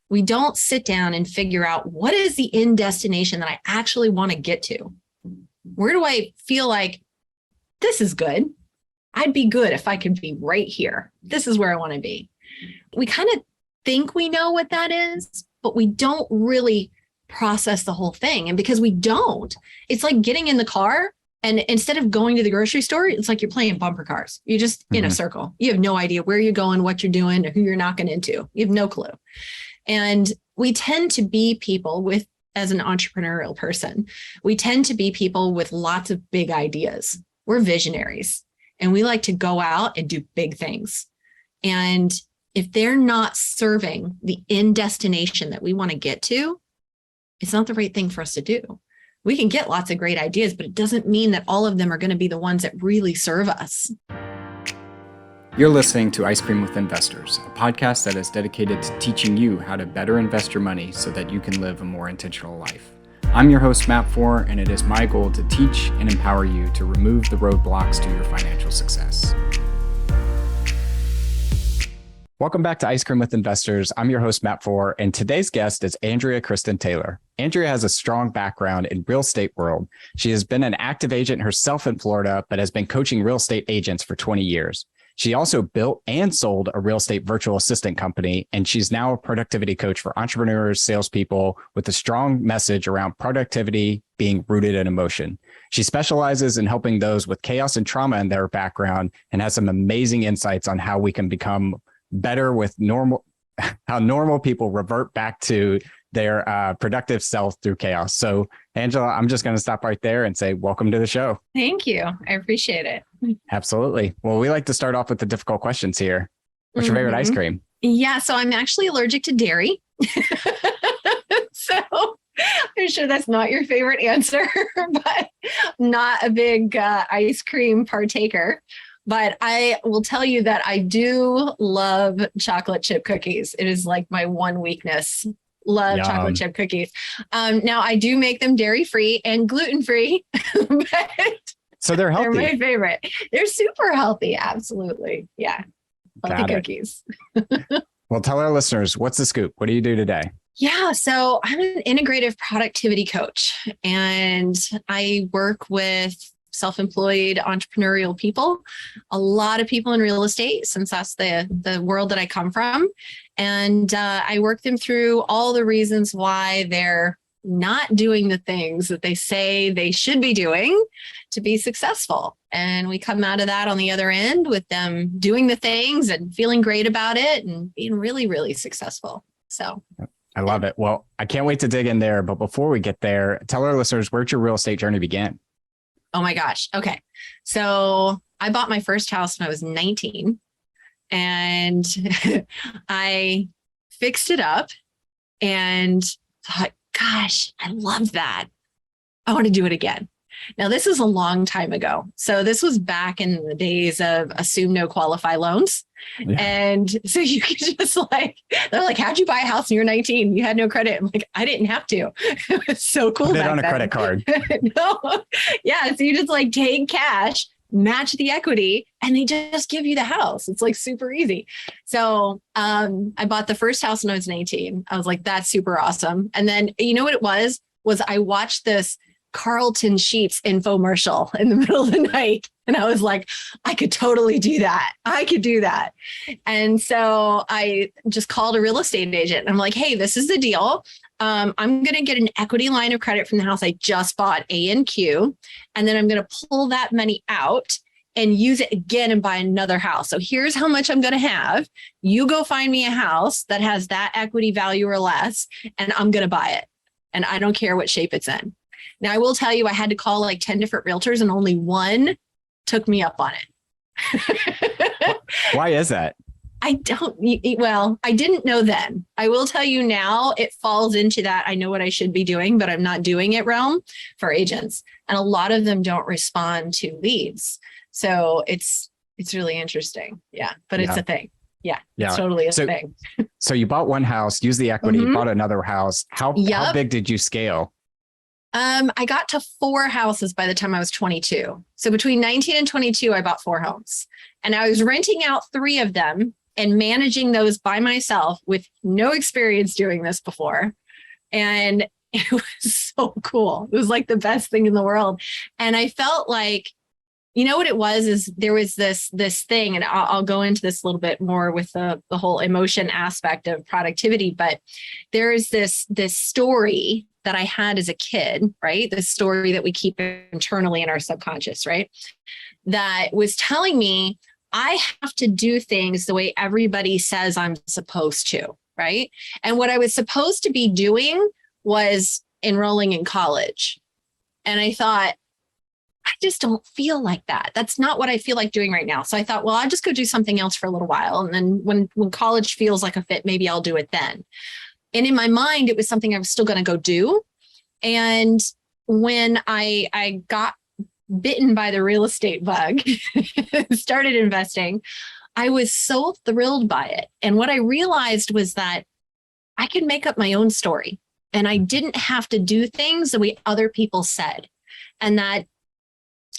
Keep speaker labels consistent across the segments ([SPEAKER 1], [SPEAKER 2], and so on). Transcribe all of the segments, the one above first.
[SPEAKER 1] We don't sit down and figure out what is the end destination that I actually want to get to. Where do I feel like this is good? I'd be good if I could be right here. This is where I want to be. We kind of think we know what that is, but we don't really process the whole thing. And because we don't, it's like getting in the car and instead of going to the grocery store, it's like you're playing bumper cars. You're just in a circle. You have no idea where you're going, what you're doing, or who you're knocking into. You have no clue. And we tend to be people with, as an entrepreneurial person, we tend to be people with lots of big ideas. We're visionaries and we like to go out and do big things. And if they're not serving the end destination that we want to get to, it's not the right thing for us to do. We can get lots of great ideas, but it doesn't mean that all of them are going to be the ones that really serve us.
[SPEAKER 2] You're listening to Ice Cream with Investors, a podcast that is dedicated to teaching you how to better invest your money so that you can live a more intentional life. I'm your host, Matt Fore, and it is my goal to teach and empower you to remove the roadblocks to your financial success. Welcome back to Ice Cream with Investors. I'm your host, Matt Fore, and today's guest is Andrea Kristen Taylor. Andrea has a strong background in real estate world. She has been an active agent herself in Florida, but has been coaching real estate agents for 20 years. She also built and sold a real estate virtual assistant company, and she's now a productivity coach for entrepreneurs, salespeople, with a strong message around productivity being rooted in emotion. She specializes in helping those with chaos and trauma in their background and has some amazing insights on how we can become better with how normal people revert back to their productive self through chaos. So Angela, I'm just going to stop right there and say, welcome to the show.
[SPEAKER 1] Thank you. I appreciate it.
[SPEAKER 2] Absolutely. Well, we like to start off with the difficult questions here. What's your favorite ice cream?
[SPEAKER 1] Yeah. So I'm actually allergic to dairy. So I'm sure that's not your favorite answer, but not a big ice cream partaker. But I will tell you that I do love chocolate chip cookies. It is like my one weakness. Love chocolate chip cookies. Now I do make them dairy-free and gluten-free, but
[SPEAKER 2] so they're healthy.
[SPEAKER 1] They're my favorite. They're super healthy. Absolutely. Yeah. Healthy cookies.
[SPEAKER 2] Well, tell our listeners, what's the scoop? What do you do today?
[SPEAKER 1] Yeah. So I'm an integrative productivity coach and I work with self-employed entrepreneurial people, a lot of people in real estate, since that's the world that I come from. And I work them through all the reasons why they're not doing the things that they say they should be doing to be successful. And we come out of that on the other end with them doing the things and feeling great about it and being really, really successful. So
[SPEAKER 2] I love it. Well, I can't wait to dig in there. But before we get there, tell our listeners where'd your real estate journey begin?
[SPEAKER 1] Oh my gosh. Okay. So I bought my first house when I was 19 and I fixed it up and thought, gosh, I love that. I want to do it again. Now, this is a long time ago. So this was back in the days of assume no qualify loans. Yeah. And so you could just they're like, how'd you buy a house when you're 19? You had no credit. I'm like, I didn't have to. It was so cool.
[SPEAKER 2] Put it on a credit card.
[SPEAKER 1] No. Yeah. So you just take cash, match the equity, and they just give you the house. It's super easy. So I bought the first house when I was 19. I was like, that's super awesome. And then you know what it was I watched this Carlton Sheets infomercial in the middle of the night. And I was like, I could totally do that. I could do that. And so I just called a real estate agent and I'm like, hey, this is the deal. I'm going to get an equity line of credit from the house I just bought, A and Q. And then I'm going to pull that money out and use it again and buy another house. So here's how much I'm going to have. You go find me a house that has that equity value or less, and I'm going to buy it. And I don't care what shape it's in. Now, I will tell you, I had to call 10 different realtors and only one took me up on it.
[SPEAKER 2] Why is that?
[SPEAKER 1] I didn't know then. I will tell you now, it falls into that I know what I should be doing, but I'm not doing it realm for agents. And a lot of them don't respond to leads. So it's really interesting. Yeah. But it's a thing. Yeah. It's totally a thing.
[SPEAKER 2] So you bought one house, used the equity, bought another house. How big did you scale?
[SPEAKER 1] I got to 4 houses by the time I was 22. So between 19 and 22, I bought 4 homes and I was renting out 3 of them and managing those by myself with no experience doing this before. And it was so cool. It was like the best thing in the world. And I felt like, you know what it was, is there was this thing, and I'll go into this a little bit more with the whole emotion aspect of productivity, but there's this story that I had as a kid, right? This story that we keep internally in our subconscious, right? That was telling me I have to do things the way everybody says I'm supposed to, right? And what I was supposed to be doing was enrolling in college. And I thought, I just don't feel like that. That's not what I feel like doing right now. So I thought, well, I'll just go do something else for a little while. And then when college feels like a fit, maybe I'll do it then. And in my mind, it was something I was still going to go do. And when I got bitten by the real estate bug, started investing, I was so thrilled by it. And what I realized was that I could make up my own story, and I didn't have to do things the way other people said, and that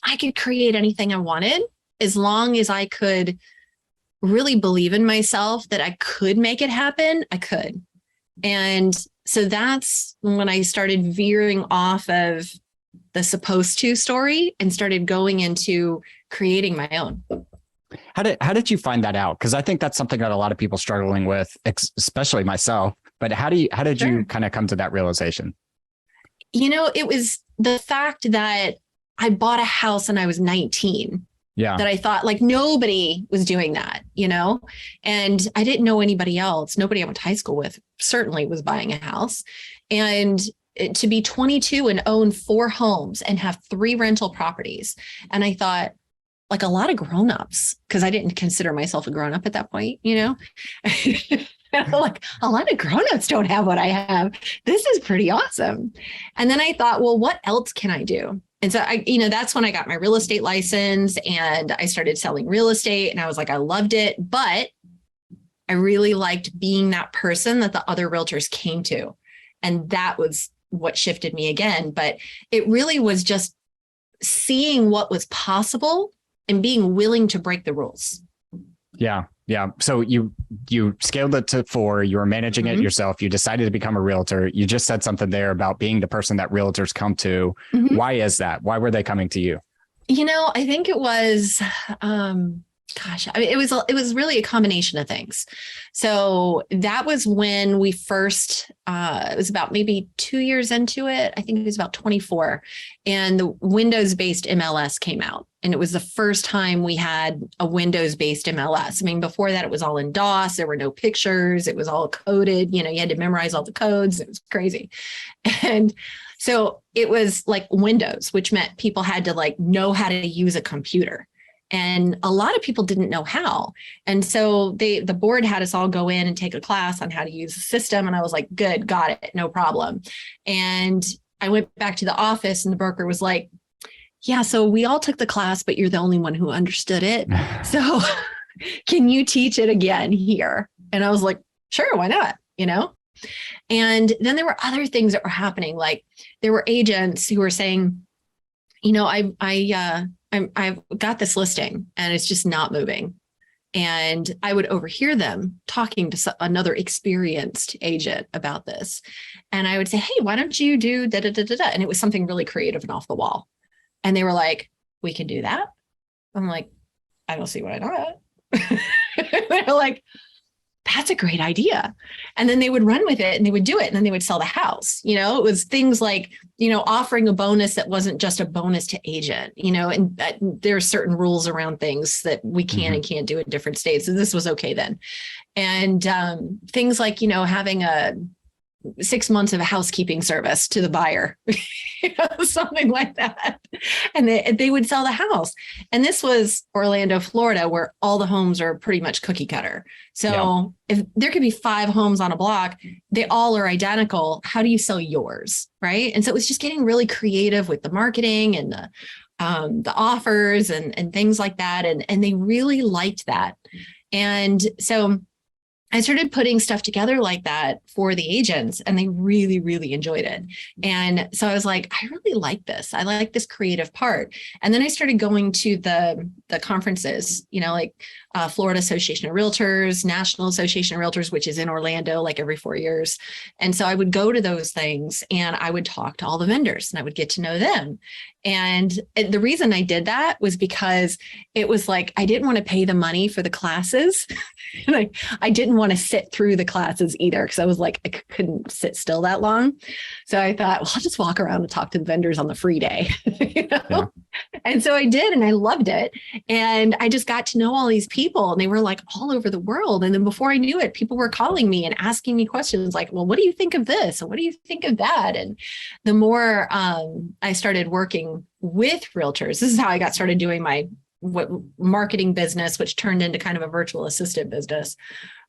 [SPEAKER 1] I could create anything I wanted as long as I could really believe in myself that I could make it happen. I could. And so that's when I started veering off of the supposed to story and started going into creating my own.
[SPEAKER 2] How did you find that out? Because I think that's something that a lot of people struggling with, especially myself. But how did you kind of come to that realization?
[SPEAKER 1] You know, it was the fact that I bought a house when I was 19. Yeah. That I thought like nobody was doing that, you know, and I didn't know anybody else. Nobody I went to high school with certainly was buying a house. And to be 22 and own 4 homes and have 3 rental properties. And I thought, like a lot of grownups, because I didn't consider myself a grown up at that point, you know, like a lot of grownups don't have what I have. This is pretty awesome. And then I thought, well, what else can I do? And so that's when I got my real estate license and I started selling real estate, and I was like, I loved it, but I really liked being that person that the other realtors came to. And that was what shifted me again. But it really was just seeing what was possible and being willing to break the rules.
[SPEAKER 2] Yeah. Yeah. So you scaled it to 4, you were managing it yourself. You decided to become a realtor. You just said something there about being the person that realtors come to. Why is that? Why were they coming to you?
[SPEAKER 1] You know, I think it was, it was really a combination of things. So that was when we first, it was about maybe 2 years into it. I think it was about 24, and the Windows-based MLS came out. And it was the first time we had a Windows-based MLS. I mean, before that, it was all in DOS. There were no pictures. It was all coded. You know, you had to memorize all the codes. It was crazy. And so it was like Windows, which meant people had to like know how to use a computer. And a lot of people didn't know how. And so the board had us all go in and take a class on how to use the system. And I was like, good, got it, no problem. And I went back to the office and the broker was like, yeah, so we all took the class, but you're the only one who understood it. So can you teach it again here? And I was like, sure, why not? You know? And then there were other things that were happening. Like there were agents who were saying, you know, I've got this listing and it's just not moving. And I would overhear them talking to another experienced agent about this. And I would say, hey, why don't you do da da da da da? And it was something really creative and off the wall. And they were like, we can do that. I'm like, I don't see why not. They're like, that's a great idea. And then they would run with it and they would do it. And then they would sell the house. You know, it was things like, you know, offering a bonus that wasn't just a bonus to agent, you know, and there are certain rules around things that we can and can't do in different states. And this was okay then. And things like, you know, having a 6 months of a housekeeping service to the buyer, you know, something like that. And they would sell the house. And this was Orlando, Florida, where all the homes are pretty much cookie cutter. So if there could be 5 homes on a block, they all are identical. How do you sell yours? Right. And so it was just getting really creative with the marketing and the offers and things like that. And they really liked that. And so I started putting stuff together like that for the agents, and they really, really enjoyed it. And so I was like, I really like this. I like this creative part. And then I started going to the conferences, you know, like Florida Association of Realtors, National Association of Realtors, which is in Orlando, like every 4 years. And so I would go to those things and I would talk to all the vendors and I would get to know them. And the reason I did that was because it was like, I didn't want to pay the money for the classes. And I didn't want to sit through the classes either, because I was like, I couldn't sit still that long. So I thought, well, I'll just walk around and talk to the vendors on the free day.
[SPEAKER 2] Yeah.
[SPEAKER 1] And so I did, and I loved it. And I just got to know all these people, and they were like all over the world. And then before I knew it, people were calling me and asking me questions like, well, what do you think of this? And what do you think of that? And the more I started working with realtors, this is how I got started doing my marketing business, which turned into kind of a virtual assistant business,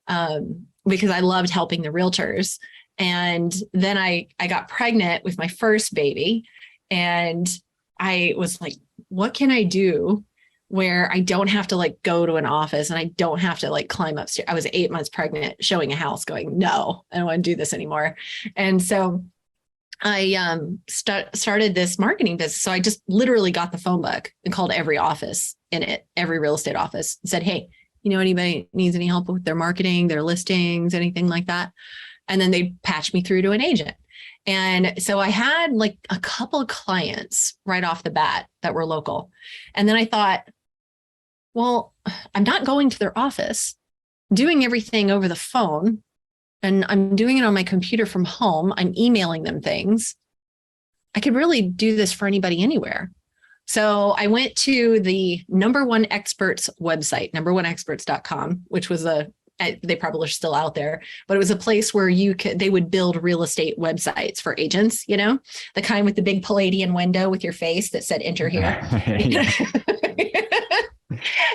[SPEAKER 1] because I loved helping the realtors. And then I got pregnant with my first baby, and I was like, what can I do where I don't have to like go to an office and I don't have to like climb upstairs? I was 8 months pregnant, showing a house, going, no, I don't want to do this anymore. And so I started this marketing business. So I just literally got the phone book and called every office in it, every real estate office, and said, hey, anybody needs any help with their marketing, their listings, anything like that? And then they patched me through to an agent. And so I had like a couple of clients right off the bat that were local. And then I thought, well, I'm not going to their office, doing everything over the phone, and I'm doing it on my computer from home. I'm emailing them things. I could really do this for anybody anywhere. So I went to the Number One Experts website, numberoneexperts.com, which was they probably are still out there, but it was a place where they would build real estate websites for agents, the kind with the big Palladian window with your face that said enter here.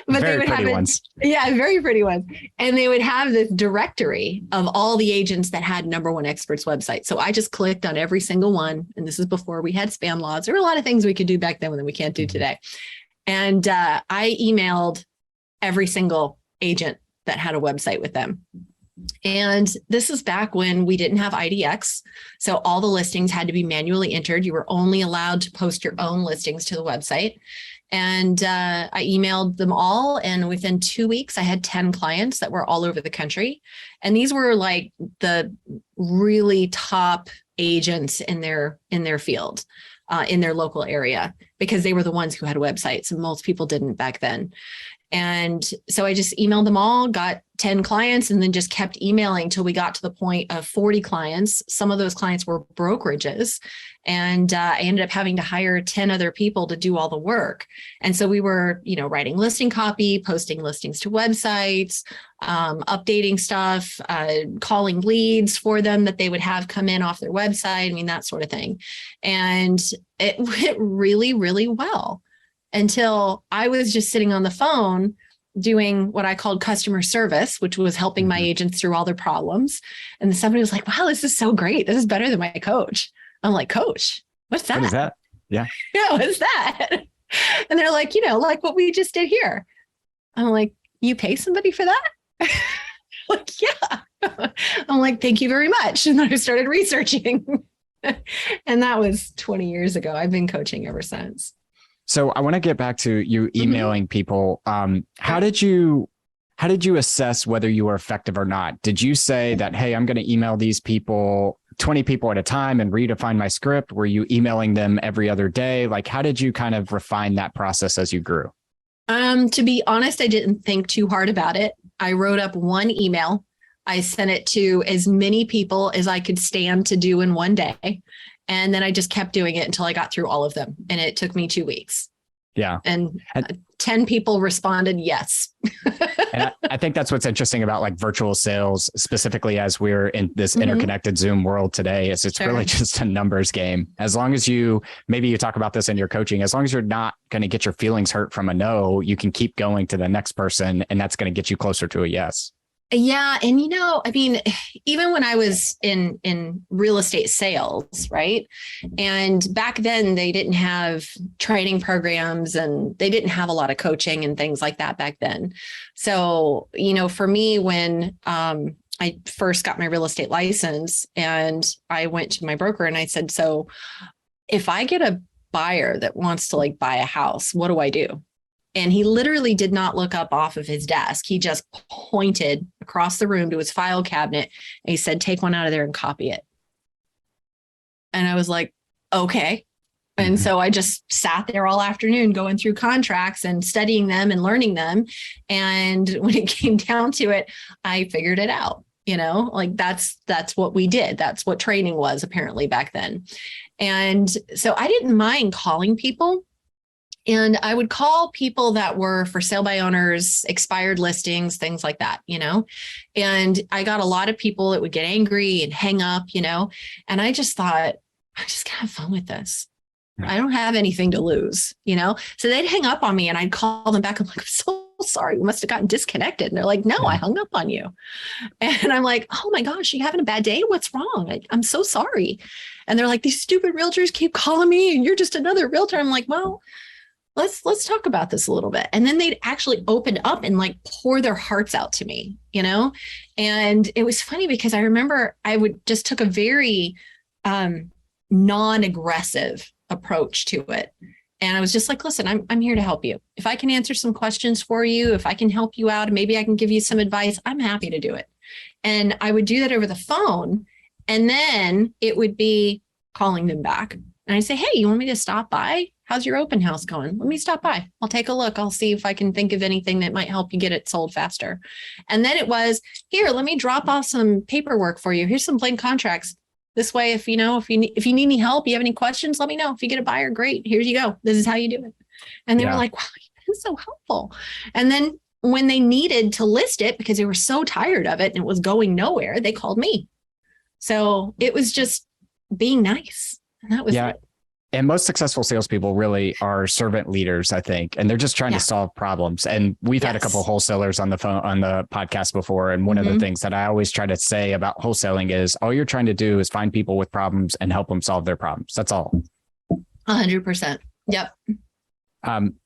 [SPEAKER 1] But
[SPEAKER 2] very
[SPEAKER 1] they would
[SPEAKER 2] pretty
[SPEAKER 1] have
[SPEAKER 2] ones.
[SPEAKER 1] Yeah, very pretty ones. And they would have this directory of all the agents that had Number One Experts website. So I just clicked on every single one. And this is before we had spam laws. There were a lot of things we could do back then that we can't do today. And I emailed every single agent that had a website with them. And this is back when we didn't have IDX. So all the listings had to be manually entered. You were only allowed to post your own listings to the website. And I emailed them all. And within 2 weeks, I had 10 clients that were all over the country. And these were like the really top agents in their field, in their local area, because they were the ones who had websites, and most people didn't back then. And so I just emailed them all, got 10 clients, and then just kept emailing till we got to the point of 40 clients. Some of those clients were brokerages. And I ended up having to hire 10 other people to do all the work. And so we were, writing listing copy, posting listings to websites, updating stuff, calling leads for them that they would have come in off their website. I mean, that sort of thing. And it went really, really well, until I was just sitting on the phone doing what I called customer service, which was helping my agents through all their problems. And somebody was like, wow, this is so great. This is better than my coach. I'm like, coach, what's that?
[SPEAKER 2] What is that? Yeah.
[SPEAKER 1] Yeah, what's that? And they're like, like what we just did here. I'm like, you pay somebody for that? Like, yeah. I'm like, thank you very much. And then I started researching. And that was 20 years ago. I've been coaching ever since.
[SPEAKER 2] So I want to get back to you emailing people. How did you assess whether you were effective or not? Did you say that, hey, I'm going to email these people, 20 people at a time, and redefine my script? Were you emailing them every other day? Like, how did you kind of refine that process as you grew?
[SPEAKER 1] To be honest, I didn't think too hard about it. I wrote up one email. I sent it to as many people as I could stand to do in one day. And then I just kept doing it until I got through all of them. And it took me 2 weeks.
[SPEAKER 2] Yeah.
[SPEAKER 1] And 10 people responded yes.
[SPEAKER 2] And I think that's what's interesting about like virtual sales, specifically as we're in this interconnected Zoom world today, is it's really just a numbers game. As long as maybe you talk about this in your coaching, as long as you're not going to get your feelings hurt from a no, you can keep going to the next person, and that's going to get you closer to a yes.
[SPEAKER 1] Yeah. And, I mean, even when I was in real estate sales, right? And back then they didn't have training programs, and they didn't have a lot of coaching and things like that back then. So, for me, when I first got my real estate license, and I went to my broker and I said, so if I get a buyer that wants to like buy a house, what do I do? And he literally did not look up off of his desk. He just pointed across the room to his file cabinet. And he said, take one out of there and copy it. And I was like, okay. And so I just sat there all afternoon going through contracts and studying them and learning them. And when it came down to it, I figured it out. Like that's what we did. That's what training was apparently back then. And so I didn't mind calling people. And I would call people that were for sale by owners, expired listings, things like that, and I got a lot of people that would get angry and hang up, and I just thought, I'm just gonna have fun with this. I don't have anything to lose, so they'd hang up on me and I'd call them back. I'm like, I'm so sorry. We must have gotten disconnected. And they're like, no, I hung up on you. And I'm like, oh my gosh, you having a bad day? What's wrong? I'm so sorry. And they're like, these stupid realtors keep calling me and you're just another realtor. I'm like, well, let's talk about this a little bit. And then they'd actually open up and like pour their hearts out to me, and it was funny because I remember I would just took a very non-aggressive approach to it. And I was just like, listen, I'm here to help you. If I can answer some questions for you, if I can help you out, maybe I can give you some advice, I'm happy to do it. And I would do that over the phone. And then it would be calling them back. And I say, hey, you want me to stop by? How's your open house going? Let me stop by. I'll take a look. I'll see if I can think of anything that might help you get it sold faster. And then it was, here, let me drop off some paperwork for you. Here's some blank contracts. This way, if you need any help, you have any questions, let me know. If you get a buyer, great. Here you go. This is how you do it. And they were like, wow, you've been so helpful. And then when they needed to list it because they were so tired of it and it was going nowhere, they called me. So it was just being nice. And that was it.
[SPEAKER 2] And most successful salespeople really are servant leaders, I think, and they're just trying to solve problems. And we've had a couple of wholesalers on the phone, on the podcast before. And one of the things that I always try to say about wholesaling is all you're trying to do is find people with problems and help them solve their problems. That's all.
[SPEAKER 1] 100%. Yep.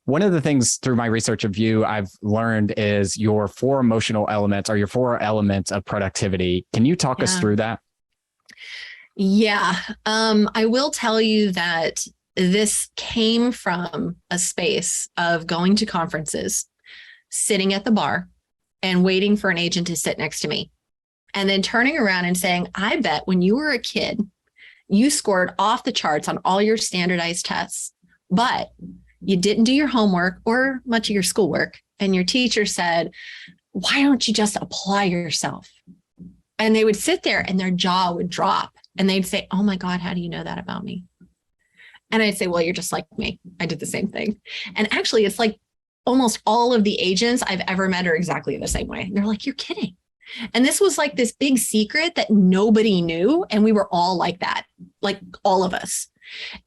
[SPEAKER 2] One of the things through my research of you I've learned is your 4 emotional elements, or your 4 elements of productivity. Can you talk us through that?
[SPEAKER 1] Yeah, I will tell you that this came from a space of going to conferences, sitting at the bar and waiting for an agent to sit next to me, and then turning around and saying, I bet when you were a kid, you scored off the charts on all your standardized tests, but you didn't do your homework or much of your schoolwork. And your teacher said, why don't you just apply yourself? And they would sit there and their jaw would drop. And they'd say, oh my God, how do you know that about me? And I'd say, well, you're just like me. I did the same thing. And actually, it's like almost all of the agents I've ever met are exactly the same way. And they're like, you're kidding. And this was like this big secret that nobody knew. And we were all like that, like all of us.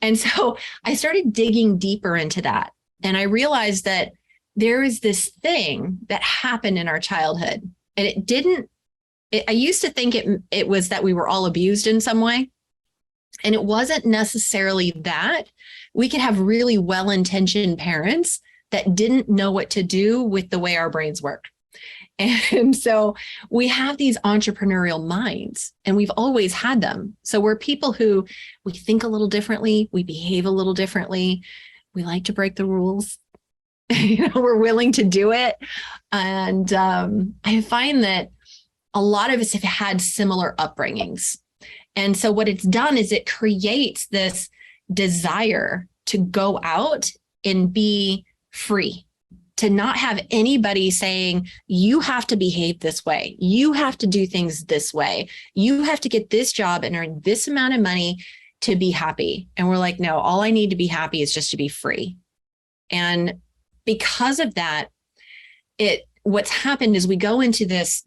[SPEAKER 1] And so I started digging deeper into that. And I realized that there is this thing that happened in our childhood. And I used to think it was that we were all abused in some way. And it wasn't necessarily that. We could have really well-intentioned parents that didn't know what to do with the way our brains work. And so we have these entrepreneurial minds, and we've always had them. So we're people who we think a little differently, we behave a little differently, we like to break the rules. We're willing to do it. And I find that a lot of us have had similar upbringings. And so what it's done is it creates this desire to go out and be free, to not have anybody saying, you have to behave this way. You have to do things this way. You have to get this job and earn this amount of money to be happy. And we're like, no, all I need to be happy is just to be free. And because of that, what's happened is we go into this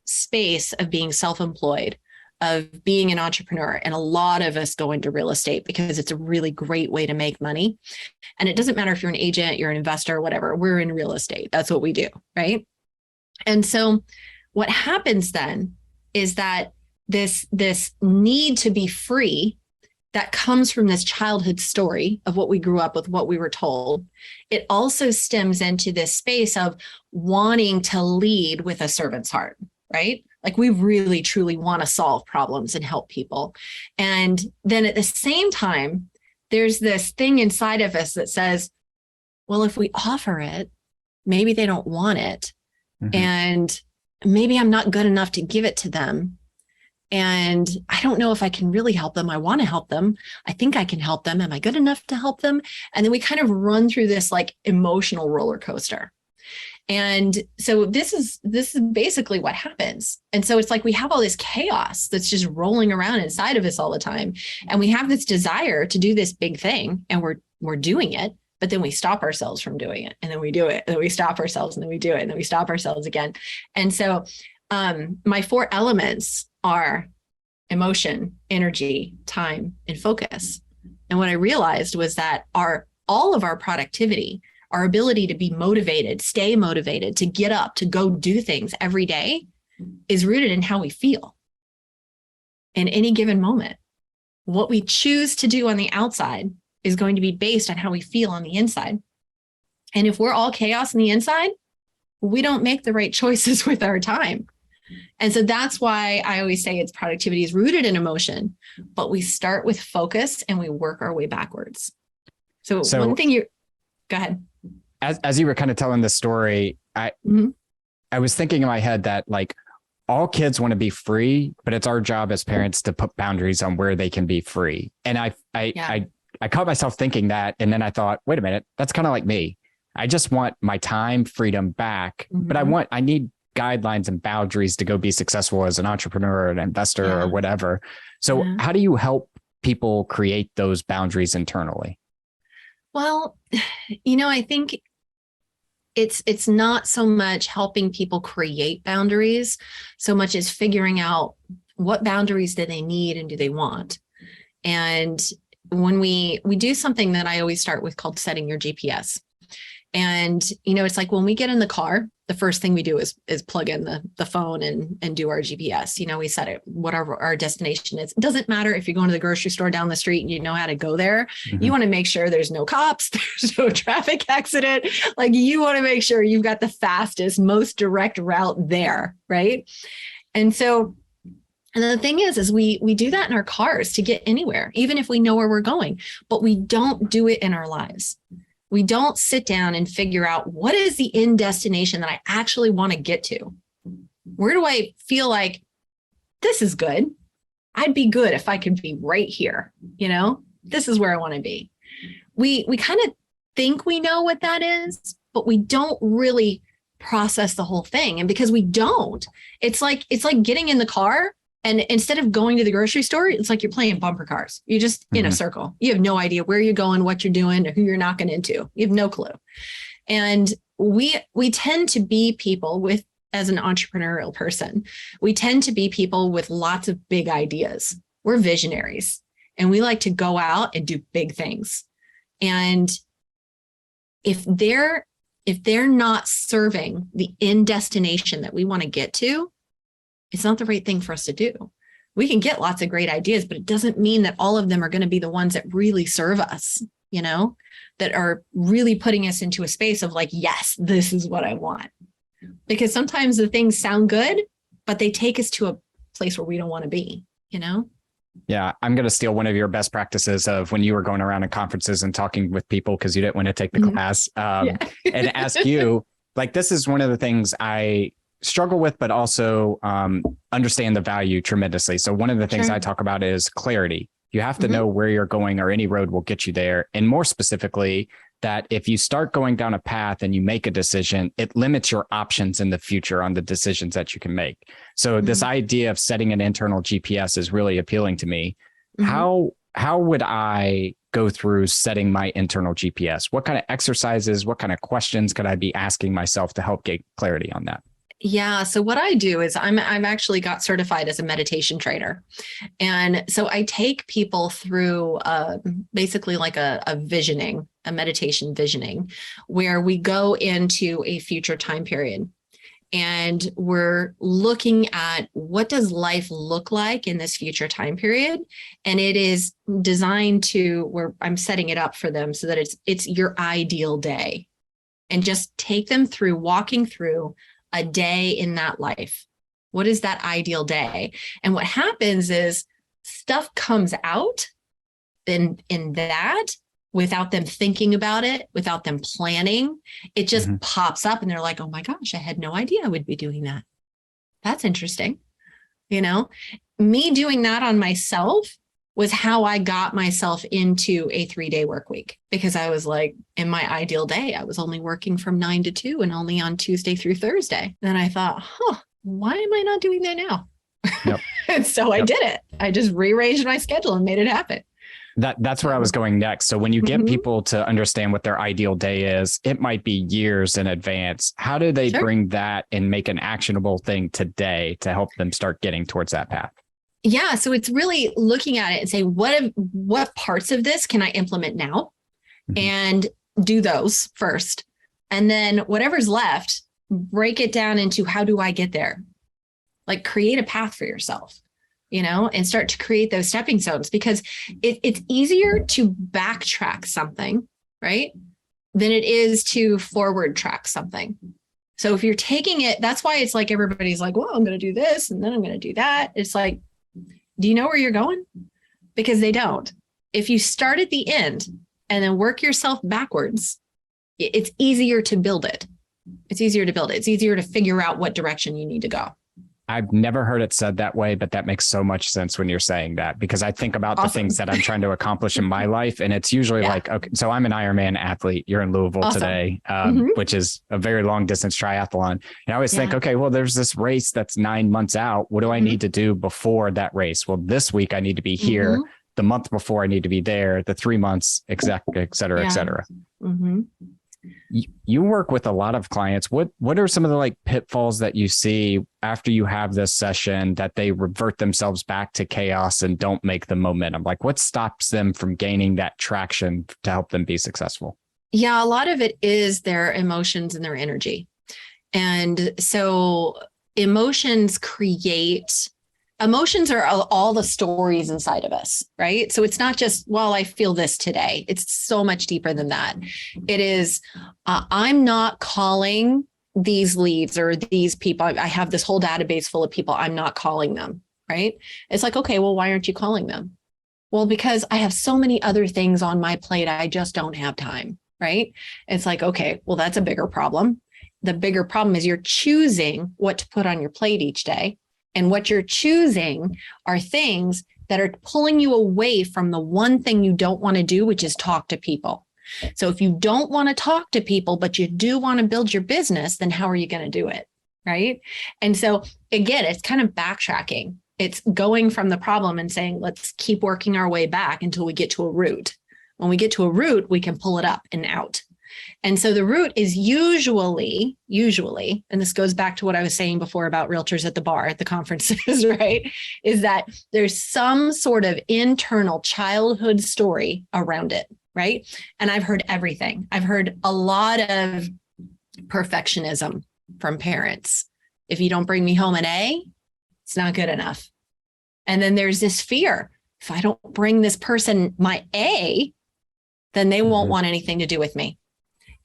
[SPEAKER 1] space of being self-employed, of being an entrepreneur. And a lot of us go into real estate because it's a really great way to make money. And it doesn't matter if you're an agent, you're an investor, whatever, we're in real estate. That's what we do, right? And so what happens then is that this need to be free that comes from this childhood story of what we grew up with, what we were told, it also stems into this space of wanting to lead with a servant's heart, right? Like we really, truly want to solve problems and help people. And then at the same time, there's this thing inside of us that says, well, if we offer it, maybe they don't want it.
[SPEAKER 2] Mhm.
[SPEAKER 1] And maybe I'm not good enough to give it to them. And I don't know if I can really help them. I want to help them. I think I can help them. Am I good enough to help them? And then we kind of run through this like emotional roller coaster. And so this is basically what happens. And so it's like we have all this chaos that's just rolling around inside of us all the time. And we have this desire to do this big thing, and we're doing it, but then we stop ourselves from doing it. And then we do it, and then we stop ourselves, and then we do it, and then we stop ourselves again. And so my 4 elements are emotion, energy, time, and focus. And what I realized was that all of our productivity, our ability to be motivated, stay motivated, to get up, to go do things every day is rooted in how we feel in any given moment. What we choose to do on the outside is going to be based on how we feel on the inside. And if we're all chaos on the inside, we don't make the right choices with our time. And so that's why I always say productivity is rooted in emotion, but we start with focus and we work our way backwards. So one thing go ahead.
[SPEAKER 2] As you were kind of telling this story, I was thinking in my head that like all kids want to be free, but it's our job as parents to put boundaries on where they can be free. And I caught myself thinking that. And then I thought, wait a minute, that's kind of like me. I just want my time freedom back, but I need guidelines and boundaries to go be successful as an entrepreneur, an investor, or whatever. So how do you help people create those boundaries internally?
[SPEAKER 1] Well, I think it's not so much helping people create boundaries so much as figuring out what boundaries do they need and do they want. And when we do something that I always start with called setting your GPS. And, it's like when we get in the car, the first thing we do is plug in the phone and do our GPS. We set it, whatever our destination is. It doesn't matter if you're going to the grocery store down the street and you know how to go there. You want to make sure there's no cops, there's no traffic accident. Like you want to make sure you've got the fastest, most direct route there, right? And so, and the thing is we do that in our cars to get anywhere, even if we know where we're going, but we don't do it in our lives. We don't sit down and figure out what is the end destination that I actually want to get to. Where do I feel like this is good? I'd be good if I could be right here. This is where I want to be. We kind of think we know what that is, but we don't really process the whole thing. And because we don't, it's like getting in the car. And instead of going to the grocery store, it's like you're playing bumper cars. You're just in a circle. You have no idea where you're going, what you're doing, or who you're knocking into. You have no clue. And we tend to be people as an entrepreneurial person, we tend to be people with lots of big ideas. We're visionaries and we like to go out and do big things. And if they're not serving the end destination that we want to get to, it's not the right thing for us to do. We can get lots of great ideas, but it doesn't mean that all of them are going to be the ones that really serve us, that are really putting us into a space of like, yes, this is what I want. Because sometimes the things sound good, but they take us to a place where we don't want to be, Yeah,
[SPEAKER 2] I'm going to steal one of your best practices of when you were going around in conferences and talking with people because you didn't want to take the class and ask you, like, this is one of the things I struggle with, but also understand the value tremendously. So one of the things I talk about is clarity. You have to know where you're going or any road will get you there. And more specifically, that if you start going down a path and you make a decision, it limits your options in the future on the decisions that you can make. So this idea of setting an internal GPS is really appealing to me. How would I go through setting my internal GPS? What kind of exercises, what kind of questions could I be asking myself to help get clarity on that?
[SPEAKER 1] Yeah. So what I do is I'm actually got certified as a meditation trainer. And so I take people through basically like a meditation visioning, where we go into a future time period. And we're looking at what does life look like in this future time period. And it is designed to where I'm setting it up for them so that it's your ideal day. And just take them through, walking through a day in that life. What is that ideal day? And what happens is stuff comes out in that without them thinking about it, without them planning. It just pops up and they're like, oh my gosh, I had no idea I would be doing that. That's interesting. You know, me doing that on myself was how I got myself into a 3-day work week, because I was like, in my ideal day, I was only working from 9 to 2 and only on Tuesday through Thursday. Then I thought, why am I not doing that now?
[SPEAKER 2] Yep.
[SPEAKER 1] And so I did it. I just rearranged my schedule and made it happen.
[SPEAKER 2] That's where I was going next. So when you get people to understand what their ideal day is, it might be years in advance. How do they bring that and make an actionable thing today to help them start getting towards that path?
[SPEAKER 1] Yeah. So it's really looking at it and say, what parts of this can I implement now and do those first? And then whatever's left, break it down into how do I get there? Like create a path for yourself, you know, and start to create those stepping stones, because it's easier to backtrack something, right, than it is to forward track something. So if you're taking it, that's why it's like everybody's like, well, I'm going to do this and then I'm going to do that. It's like, do you know where you're going? Because they don't. If you start at the end and then work yourself backwards, it's easier to build it. It's easier to build it. It's easier to figure out what direction you need to go.
[SPEAKER 2] I've never heard it said that way, but that makes so much sense when you're saying that, because I think about the things that I'm trying to accomplish in my life. And it's usually like, okay, so I'm an Ironman athlete. You're in Louisville today, which is a very long distance triathlon. And I always think, okay, well, there's this race that's 9 months out. What do I need to do before that race? Well, this week I need to be here. The month before I need to be there. The 3 months, et cetera, et cetera. You work with a lot of clients. What are some of the like pitfalls that you see after you have this session that they revert themselves back to chaos and don't make the momentum? Like what stops them from gaining that traction to help them be successful?
[SPEAKER 1] Yeah, a lot of it is their emotions and their energy. And so emotions are all the stories inside of us, right? So it's not just, well, I feel this today. It's so much deeper than that. It is, I'm not calling these leads or these people. I have this whole database full of people. I'm not calling them, right? It's like, okay, well, why aren't you calling them? Well, because I have so many other things on my plate. I just don't have time, right? It's like, okay, well, that's a bigger problem. The bigger problem is you're choosing what to put on your plate each day. And what you're choosing are things that are pulling you away from the one thing you don't want to do, which is talk to people. So if you don't want to talk to people, but you do want to build your business, then how are you going to do it? Right. And so again, it's kind of backtracking. It's going from the problem and saying, let's keep working our way back until we get to a root. When we get to a root, we can pull it up and out. And so the root is usually, and this goes back to what I was saying before about realtors at the bar, at the conferences, right? Is that there's some sort of internal childhood story around it, right? And I've heard everything. I've heard a lot of perfectionism from parents. If you don't bring me home an A, it's not good enough. And then there's this fear. If I don't bring this person my A, then they won't want anything to do with me.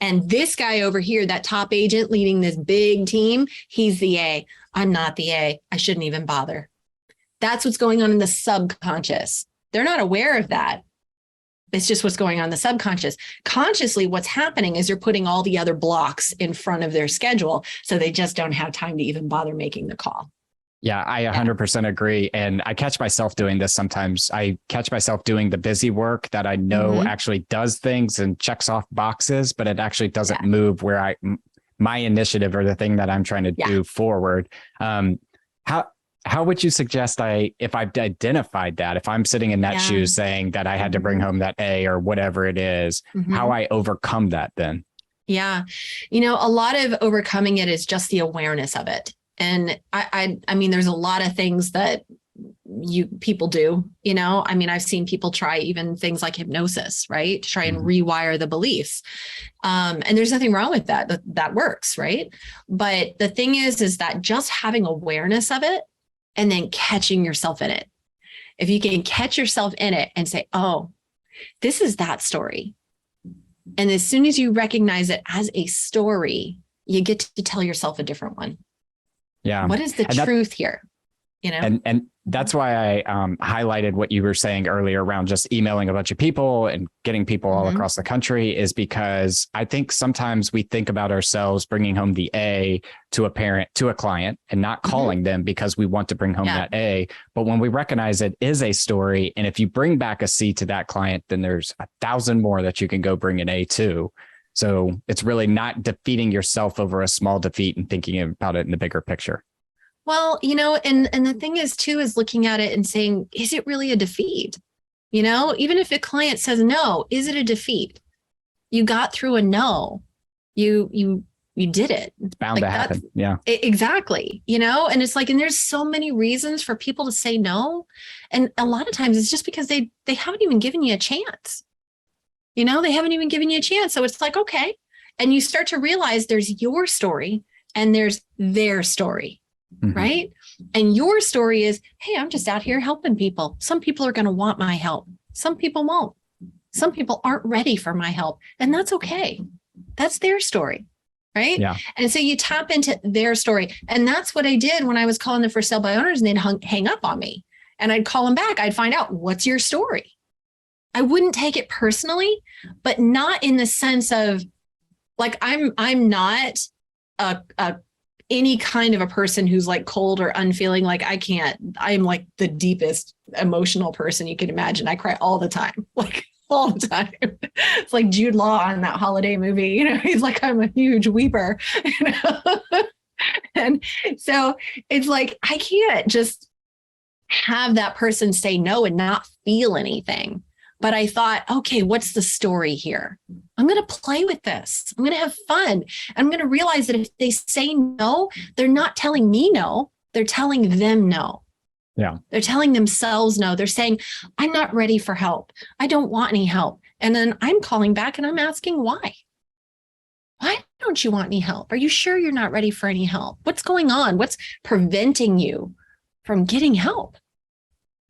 [SPEAKER 1] And this guy over here, that top agent leading this big team, he's the A. I'm not the A. I shouldn't even bother. That's what's going on in the subconscious. They're not aware of that. It's just what's going on in the subconscious. Consciously, what's happening is they're putting all the other blocks in front of their schedule. So they just don't have time to even bother making the call.
[SPEAKER 2] Yeah, I 100% agree. And I catch myself doing this sometimes. I catch myself doing the busy work that I know actually does things and checks off boxes, but it actually doesn't move where my initiative or the thing that I'm trying to do forward. How would you suggest if I've identified that, if I'm sitting in that shoes saying that I had to bring home that A or whatever it is, how I overcome that then?
[SPEAKER 1] Yeah. You know, a lot of overcoming it is just the awareness of it. And I mean, there's a lot of things that people do, you know, I mean, I've seen people try even things like hypnosis, right? To try and rewire the beliefs. And there's nothing wrong with that. That works, right? But the thing is that just having awareness of it and then catching yourself in it. If you can catch yourself in it and say, oh, this is that story. And as soon as you recognize it as a story, you get to tell yourself a different one.
[SPEAKER 2] Yeah.
[SPEAKER 1] What is the truth here? You know,
[SPEAKER 2] and that's why I highlighted what you were saying earlier around just emailing a bunch of people and getting people all across the country, is because I think sometimes we think about ourselves bringing home the A to a parent, to a client, and not calling them because we want to bring home that A. But when we recognize it is a story, and if you bring back a C to that client, then there's 1,000 more that you can go bring an A to. So it's really not defeating yourself over a small defeat and thinking about it in the bigger picture.
[SPEAKER 1] Well, and the thing is too, is looking at it and saying, is it really a defeat? Even if a client says no, is it a defeat? You got through a no, you did it.
[SPEAKER 2] It's bound to happen. Yeah,
[SPEAKER 1] exactly. And it's like, and there's so many reasons for people to say no. And a lot of times it's just because they haven't even given you a chance. They haven't even given you a chance. So it's like, okay. And you start to realize there's your story and there's their story. Right. And your story is, hey, I'm just out here helping people. Some people are going to want my help. Some people won't. Some people aren't ready for my help. And that's okay. That's their story. Right.
[SPEAKER 2] Yeah.
[SPEAKER 1] And so you tap into their story. And that's what I did when I was calling them for sale by owners, and they'd hang up on me, and I'd call them back. I'd find out, what's your story? I wouldn't take it personally, but not in the sense of like, I'm not any kind of a person who's like cold or unfeeling. Like I'm like the deepest emotional person you can imagine. I cry all the time, like all the time. It's like Jude Law in that holiday movie, he's like, I'm a huge weeper, And so it's like, I can't just have that person say no and not feel anything. But I thought, okay, what's the story here? I'm going to play with this. I'm going to have fun. I'm going to realize that if they say no, they're not telling me no. They're telling them no.
[SPEAKER 2] Yeah.
[SPEAKER 1] They're telling themselves no. They're saying, I'm not ready for help. I don't want any help. And then I'm calling back and I'm asking why. Why don't you want any help? Are you sure you're not ready for any help? What's going on? What's preventing you from getting help?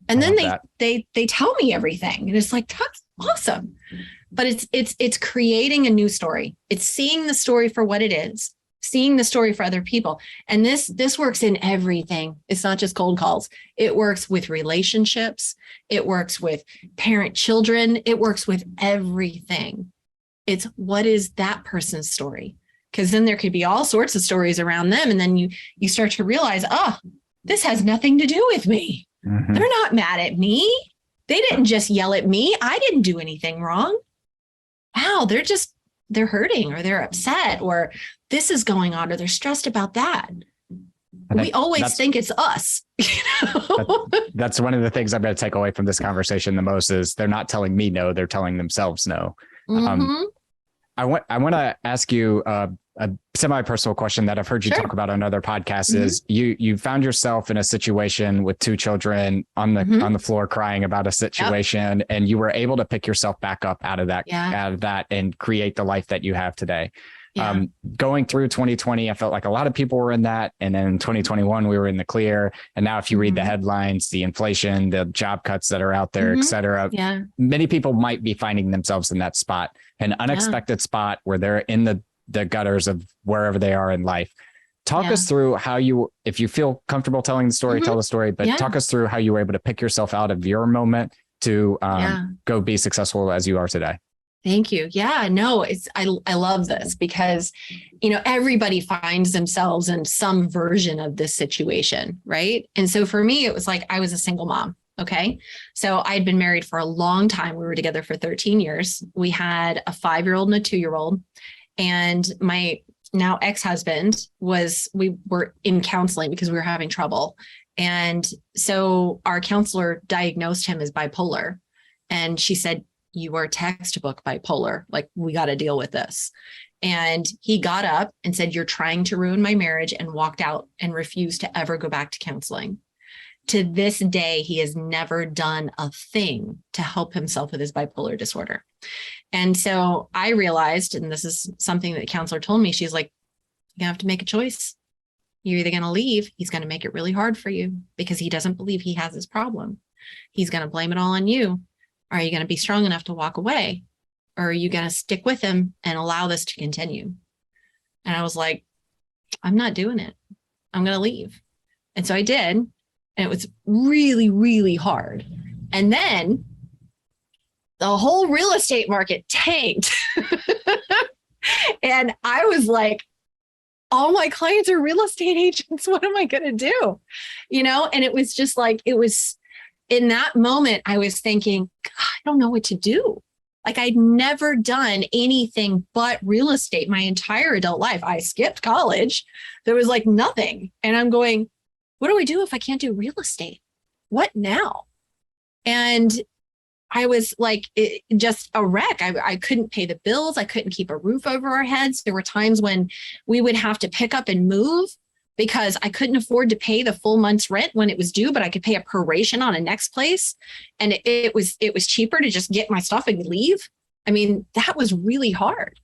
[SPEAKER 1] And then they tell me everything, and it's like, that's awesome. But it's creating a new story. It's seeing the story for what it is, seeing the story for other people. And this works in everything. It's not just cold calls. It works with relationships. It works with parent children. It works with everything. It's what is that person's story? Because then there could be all sorts of stories around them. And then you start to realize, this has nothing to do with me. They're not mad at me. They didn't just yell at me. I didn't do anything wrong. Wow, they're hurting, or they're upset, or this is going on, or they're stressed about that. We always think it's us.
[SPEAKER 2] That's one of the things I'm going to take away from this conversation the most, is they're not telling me no, they're telling themselves no. I want to ask you a semi-personal question that I've heard you talk about on other podcasts. Is you found yourself in a situation with 2 children on the floor crying about a situation, and you were able to pick yourself back up out of that and create the life that you have today. Yeah. Going through 2020, I felt like a lot of people were in that. And then in 2021, we were in the clear. And now if you read the headlines, the inflation, the job cuts that are out there, et cetera, many people might be finding themselves in that spot, an unexpected spot where they're in the gutters of wherever they are in life. Talk us through how if you feel comfortable telling the story, tell the story, but talk us through how you were able to pick yourself out of your moment to go be successful as you are today.
[SPEAKER 1] Thank you. Yeah, no, I love this because, everybody finds themselves in some version of this situation. Right. And so for me, it was like, I was a single mom. Okay. So I'd been married for a long time. We were together for 13 years. We had a 5-year-old and a 2-year-old. And my now ex-husband we were in counseling because we were having trouble. And so our counselor diagnosed him as bipolar. And she said, you are textbook bipolar. Like, we got to deal with this. And he got up and said, you're trying to ruin my marriage, and walked out and refused to ever go back to counseling. To this day, he has never done a thing to help himself with his bipolar disorder. And so I realized, and this is something that the counselor told me, she's like, you have to make a choice. You're either going to leave. He's going to make it really hard for you because he doesn't believe he has this problem. He's going to blame it all on you. Are you going to be strong enough to walk away? Or are you going to stick with him and allow this to continue? And I was like, I'm not doing it. I'm going to leave. And so I did. And it was really, really hard. And then the whole real estate market tanked. And I was like, all my clients are real estate agents. What am I going to do? And it was just like, it was in that moment, I was thinking, God, I don't know what to do. Like I'd never done anything but real estate my entire adult life. I skipped college. There was like nothing. And I'm going, what do I do if I can't do real estate? What now? And I was like just a wreck. I couldn't pay the bills. I couldn't keep a roof over our heads. There were times when we would have to pick up and move because I couldn't afford to pay the full month's rent when it was due, but I could pay a proration on a next place. And it was cheaper to just get my stuff and leave. I mean, that was really hard.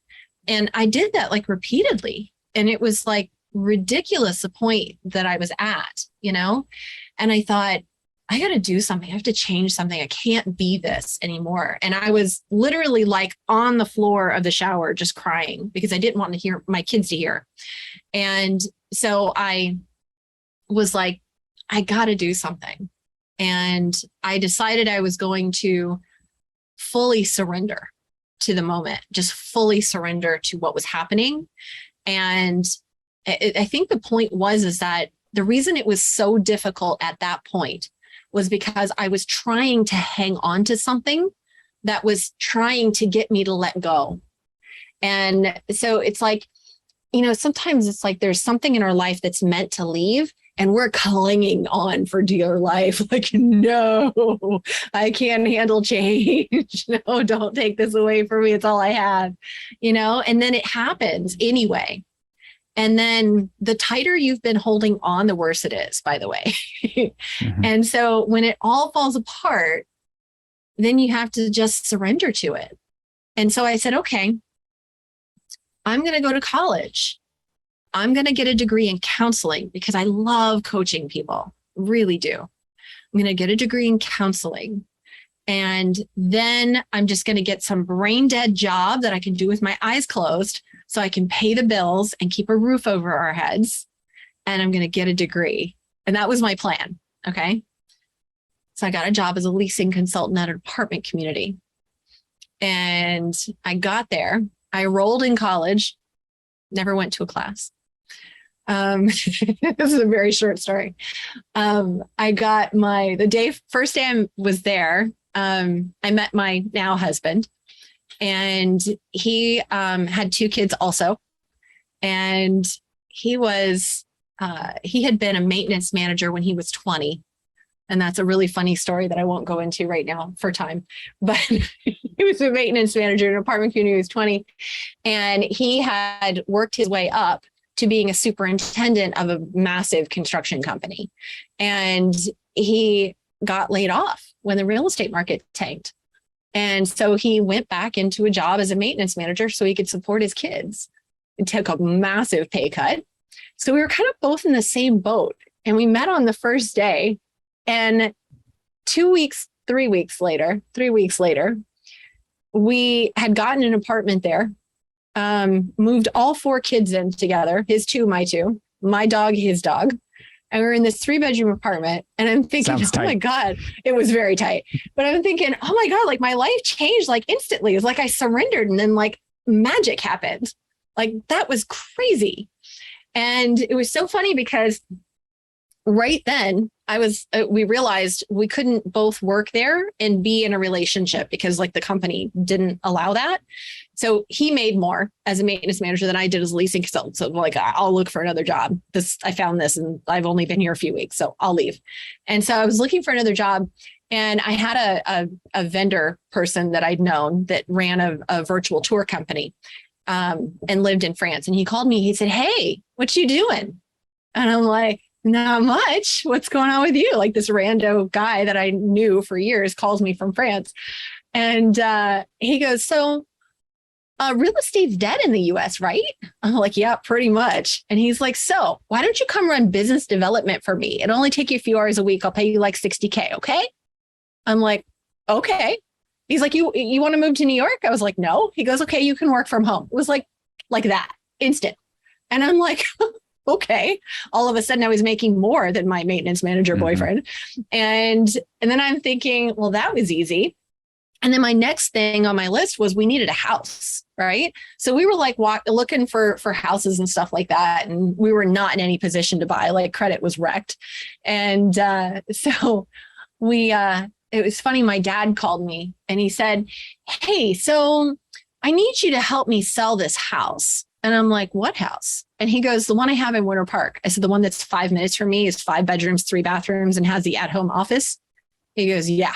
[SPEAKER 1] And I did that like repeatedly. And it was like ridiculous the point that I was at, and I thought, I got to do something. I have to change something. I can't be this anymore. And I was literally like on the floor of the shower, just crying because I didn't want to hear my kids to hear. And so I was like, I got to do something. And I decided I was going to fully surrender to the moment, just fully surrender to what was happening. And I think the point is that the reason it was so difficult at that point was because I was trying to hang on to something that was trying to get me to let go. And so it's like, sometimes it's like there's something in our life that's meant to leave and we're clinging on for dear life. Like, no, I can't handle change. No, don't take this away from me. It's all I have, and then it happens anyway. And then the tighter you've been holding on, the worse it is, by the way. Mm-hmm. And so when it all falls apart, then you have to just surrender to it. And so I said, okay, I'm going to go to college. I'm going to get a degree in counseling because I love coaching people, really do. I'm going to get a degree in counseling. And then I'm just going to get some brain dead job that I can do with my eyes closed so I can pay the bills and keep a roof over our heads. And I'm going to get a degree. And that was my plan. Okay. So I got a job as a leasing consultant at an apartment community. And I got there. I enrolled in college, never went to a class. This is a very short story. I got first day I was there, I met my now husband, and he had 2 kids also. And he had been a maintenance manager when he was 20. And that's a really funny story that I won't go into right now for time. But he was a maintenance manager in an apartment community when he was 20. And he had worked his way up to being a superintendent of a massive construction company. And he got laid off when the real estate market tanked. And so he went back into a job as a maintenance manager so he could support his kids. It took a massive pay cut. So we were kind of both in the same boat. And we met on the first day. And 3 weeks later, we had gotten an apartment there, moved all 4 kids in together, his 2, my 2, my dog, his dog. And we were in this 3-bedroom apartment. And I'm thinking, my God, it was very tight. But I'm thinking, oh my God, like my life changed like instantly. It was like I surrendered and then like magic happened. Like that was crazy. And it was so funny because right then we realized we couldn't both work there and be in a relationship because like the company didn't allow that. So he made more as a maintenance manager than I did as a leasing consultant. So like, I'll look for another job. I found this and I've only been here a few weeks, so I'll leave. And so I was looking for another job, and I had a vendor person that I'd known that ran a virtual tour company and lived in France. And he called me, he said, "Hey, what you doing?" And I'm like, "Not much. What's going on with you?" Like this rando guy that I knew for years calls me from France. And he goes, "So real estate's dead in the US, right?" I'm like, "Yeah, pretty much." And he's like, "So why don't you come run business development for me? It'll only take you a few hours a week. I'll pay you like $60K. Okay." I'm like, "Okay." He's like, you want to move to New York?" I was like, "No." He goes, "Okay, you can work from home." It was like that, instant. And I'm like, okay. All of a sudden I was making more than my maintenance manager boyfriend. And then I'm thinking, well, that was easy. And then my next thing on my list was we needed a house, right? So we were like looking for houses and stuff like that. And we were not in any position to buy, like credit was wrecked. And so it was funny. My dad called me and he said, hey, so I need you to help me sell this house. And I'm like, what house? And he goes, the one I have in Winter Park. I said, the one that's 5 minutes from me is 5 bedrooms, 3 bathrooms, and has the at-home office. He goes, yeah.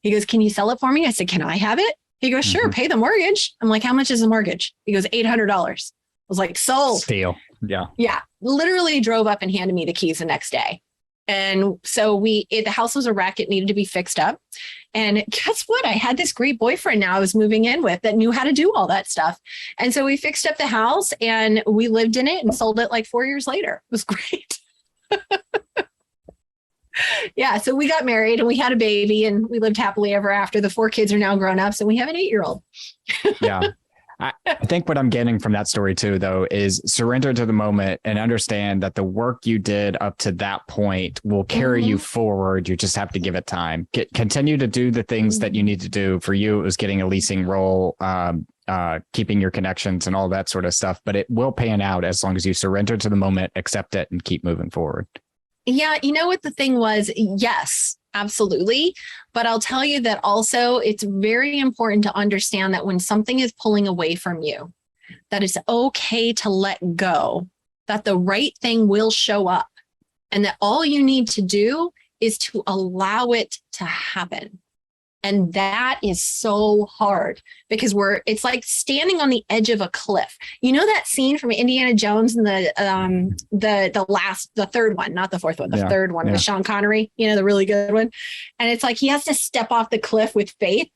[SPEAKER 1] He goes, can you sell it for me? I said, can I have it? He goes, sure, pay the mortgage. I'm like, how much is the mortgage? He goes, $800. I was like, sold.
[SPEAKER 2] Steal. Yeah.
[SPEAKER 1] Yeah. Literally drove up and handed me the keys the next day. And so the house was a wreck. It needed to be fixed up. And guess what? I had this great boyfriend now I was moving in with that knew how to do all that stuff. And so we fixed up the house and we lived in it and sold it like 4 years later. It was great. Yeah. So we got married and we had a baby and we lived happily ever after. The 4 kids are now grown up. So we have an 8-year-old.
[SPEAKER 2] Yeah. I think what I'm getting from that story too, though, is surrender to the moment and understand that the work you did up to that point will carry you forward. You just have to give it time. Continue to do the things that you need to do. For you, it was getting a leasing role, keeping your connections and all that sort of stuff. But it will pan out as long as you surrender to the moment, accept it, and keep moving forward.
[SPEAKER 1] Yeah. You know what the thing was? Yes, absolutely. But I'll tell you that also it's very important to understand that when something is pulling away from you, that it's okay to let go, that the right thing will show up, and that all you need to do is to allow it to happen. And that is so hard because it's like standing on the edge of a cliff. You know that scene from Indiana Jones and the third one, not the fourth one, the third one with Sean Connery, the really good one. And it's like he has to step off the cliff with faith.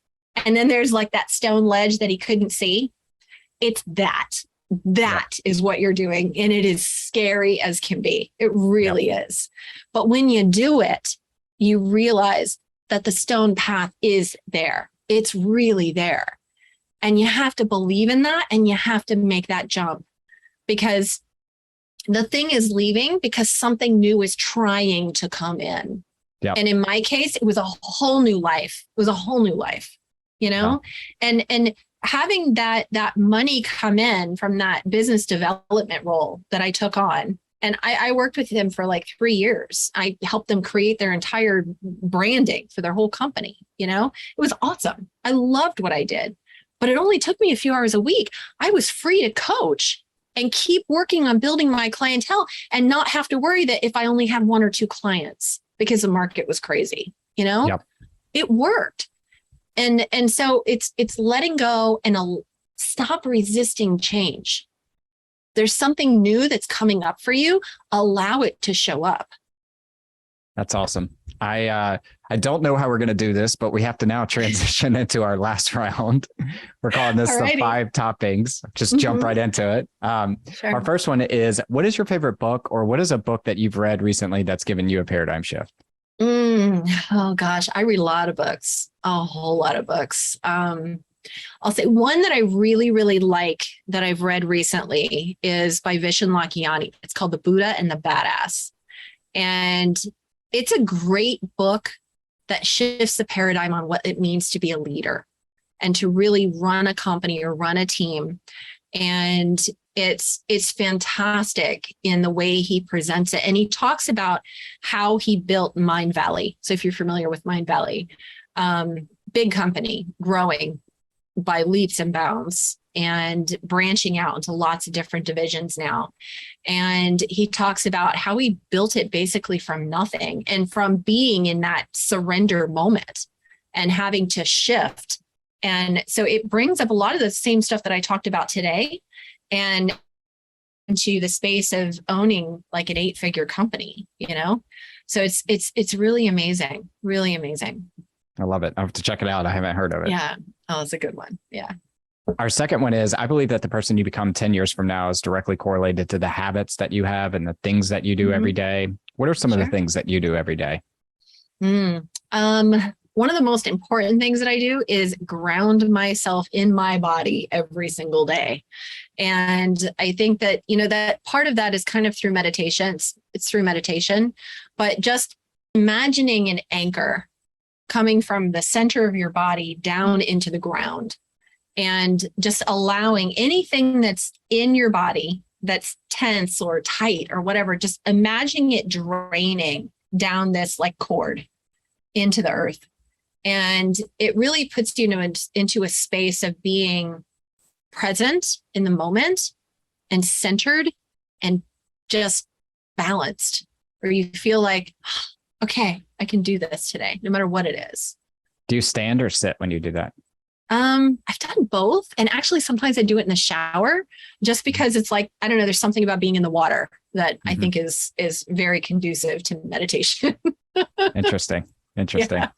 [SPEAKER 1] And then there's like that stone ledge that he couldn't see. It's that. That is what you're doing. And it is scary as can be. It really is. But when you do it, you realize that the stone path is there. It's really there. And you have to believe in that and you have to make that jump because the thing is leaving because something new is trying to come in. Yep. And in my case, it was a whole new life. It was a whole new life, and having that money come in from that business development role that I took on. And I worked with them for like 3 years. I helped them create their entire branding for their whole company. It was awesome. I loved what I did, but it only took me a few hours a week. I was free to coach and keep working on building my clientele and not have to worry that if I only had 1 or 2 clients because the market was crazy, It worked. And so it's letting go and stop resisting change. There's something new that's coming up for you. Allow it to show up.
[SPEAKER 2] That's awesome. I don't know how we're going to do this, but we have to now transition into our last round. We're calling this the 5 top things. Just jump right into it. Sure. Our first one is, what is your favorite book or what is a book that you've read recently that's given you a paradigm shift?
[SPEAKER 1] Oh gosh, I read a lot of books, a whole lot of books. I'll say one that I really, really like that I've read recently is by Vishen Lakhiani. It's called The Buddha and the Badass. And it's a great book that shifts the paradigm on what it means to be a leader and to really run a company or run a team. And it's fantastic in the way he presents it. And he talks about how he built Mind Valley. So if you're familiar with Mind Valley, big company, growing by leaps and bounds and branching out into lots of different divisions now. And he talks about how he built it basically from nothing and from being in that surrender moment and having to shift. And so it brings up a lot of the same stuff that I talked about today and into the space of owning like an 8-figure company, So it's really amazing, really amazing.
[SPEAKER 2] I love it. I have to check it out. I haven't heard of it.
[SPEAKER 1] Yeah. Oh, it's a good one. Yeah.
[SPEAKER 2] Our second one is, I believe that the person you become 10 years from now is directly correlated to the habits that you have and the things that you do every day. What are some of the things that you do every day?
[SPEAKER 1] one of the most important things that I do is ground myself in my body every single day. And I think that, that part of that is kind of through meditation. It's through meditation, but just imagining an anchor coming from the center of your body down into the ground, and just allowing anything that's in your body that's tense or tight or whatever, just imagining it draining down this like cord into the earth. And it really puts you into a space of being present in the moment and centered and just balanced, where you feel like, okay, I can do this today, no matter what it is.
[SPEAKER 2] Do you stand or sit when you do that?
[SPEAKER 1] I've done both. And actually, sometimes I do it in the shower just because it's like, I don't know, there's something about being in the water that I think is very conducive to meditation.
[SPEAKER 2] Interesting. Yeah.